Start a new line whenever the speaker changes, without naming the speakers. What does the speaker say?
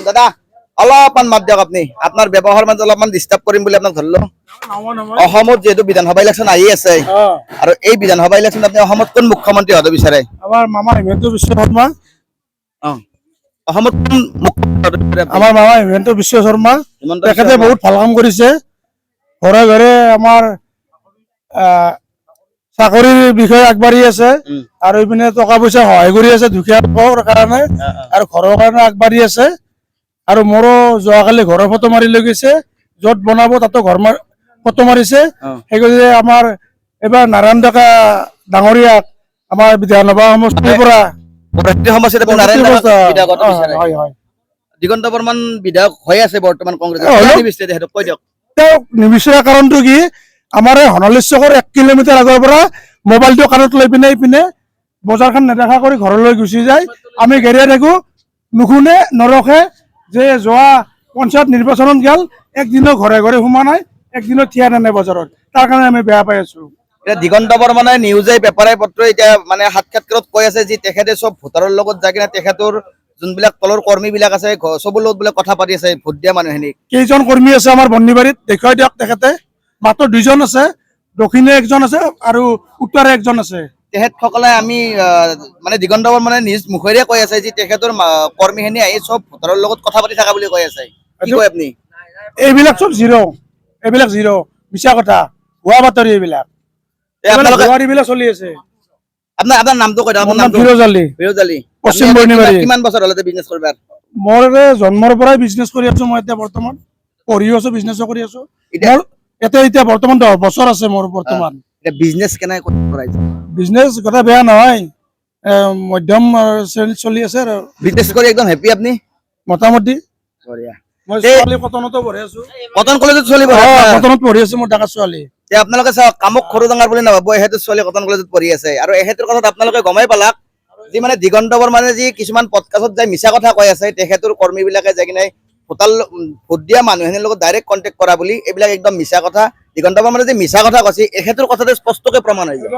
দাদা অলপমান মাত দিয়ক আপুনি আপোনাৰ ব্যৱহাৰ মানে অলপমান ডিষ্টাৰ্ব কৰিম বুলি আপোনাক ধৰিলো অসমত যেহেতু বিধানসভা ইলেকশ্যন আহি আছে আৰু এই বিধানসভা ইলেকশ্যন আপুনি অসমত কোন মুখ্যমন্ত্ৰী হ'ব বিচাৰে
আমাৰ মামা হিমন্ত বিশ্ব শৰ্মা
অসমত কোন মুখ্যমন্ত্ৰী
আমাৰ মামা হিমন্ত বিশ্ব শৰ্মা তেখেতে বহুত ভাল কাম কৰিছে ঘৰে ঘৰে আমাৰ চাকৰিৰ বিষয়ে আগবাঢ়ি আছে আৰু ইপিনে টকা পইচা সহায় কৰি আছে দুখীয়া লোকৰ কাৰণে আৰু ঘৰৰ কাৰণে আগবাঢ়ি আছে আৰু মোৰো যোৱাকালি ঘৰৰ ফটো মাৰি লৈ গৈছে য'ত বনাব তাতো ঘৰ ফটো মাৰিছে সেইগতিকে আমাৰ এইবাৰ নাৰায়ণ ডেকা ডাঙৰীয়াক আমাৰ বিধানসভা সমষ্টিৰ পৰা
দিগন্ত বৰ্মন বিধায়ক হৈ আছে বৰ্তমান কংগ্ৰেছৰ কৈ দিয়ক
তেওঁক নিবিচৰা কাৰণটো কি আমাৰ এই হনলেশ্বৰৰ 1 কিলোমিটাৰ আগৰ পৰা মোবাইলটো কাণত লৈ পিনে ইপিনে বজাৰখন নেদেখা কৰি ঘৰলৈ গুচি যায় আমি ঘেৰিয়াই থাকো নুশুনে নৰখে যে যোৱা পঞ্চায়ত নিৰ্বাচনত গেল একদিনো ঘৰে ঘৰে সোমা নাই একদিনো থিয়া নাই বজাৰত তাৰ কাৰণে আমি বেয়া পাই আছো
এতিয়া দিগন্ত বৰ্মনে নিউজে পেপাৰে পত্ৰ এতিয়া মানে সাক্ষাৎকাৰত কৈ আছে যে তেখেতে চব ভোটাৰৰ লগত যাই কিনে তেখেতৰ যোনবিলাক তলৰ কৰ্মীবিলাক আছে চবৰ লগত বোলে কথা পাতি আছে ভোট দিয়া মানুহখিনিক
কেইজন কৰ্মী আছে আমাৰ বন্নিবাৰীত দেখুৱাই দিয়ক তেখেতে মাত্ৰ 2জন আছে দক্ষিণে 1জন আছে আৰু উত্তৰে 1জন আছে
তেখেতসকলে আমি মানে দিগন্ত বৰ্মনে নিজ মুখেৰে কৈ আছে যে তেখেতৰ কৰ্মীখিনি আহি চব ভোটাৰৰ লগত কথা পাতি থকা বুলি কৈ আছে কি কয় আপুনি
এইবিলাক চব এইবিলাক জিৰ' মিছা কথা ভুৱা বাতৰি এইবিলাক বিলাক চলি আছে
আপোনাৰ নামটো কৈ দিয়ক
ফিৰোজ আলী পশ্চিম বৰ্ণিবাৰী
কিমান বছৰ হ'লে বিজনেছ কৰিবা
মোৰ জন্মৰ পৰাই বিজনেছ কৰি আছো মই এতিয়া বৰ্তমান পঢ়িও আছো বিজনেছো কৰি আছো এতিয়া বৰ্তমান 10 বছৰ আছে মোৰ বৰ্তমান
বিজনেছ কেনে কৰাইছে
বিজনেছ কথা বেয়া নহয় মধ্যম শ্ৰেণীত চলি আছে আৰু
বিজনেছ কৰি একদম হেপী আপুনি
মোটামুটি
বঢ়িয়া
মই ছোৱালী কটনতো পঢ়ি আছো
কটন কলেজত চলিব
কটনত পঢ়ি আছো মোৰ ডেকা ছোৱালী
আপোনালোকে চাওক কামক সৰু ডাঙৰ বুলি নাভাবো এহেঁতৰ ছোৱালী কটন কলেজত পঢ়ি আছে আৰু এহেঁতৰ কথাত আপোনালোকে গমেই পালাক যি মানে দিগন্ত বৰ্মনে যি কিছুমান পডকাষ্টত যাই মিছা কথা কৈ আছে তেখেতৰ কৰ্মীবিলাকে যাই কিনে ভোট দিয়া মানুহখিনিৰ লগত ডাইৰেক্ট কণ্টেক্ট কৰা বুলি এইবিলাক একদম মিছা কথা দিগন্ত বৰ্মনে যে মিছা কথা কৈছে এখেতৰ কথাতে স্পষ্টকৈ প্ৰমাণ হৈ যায়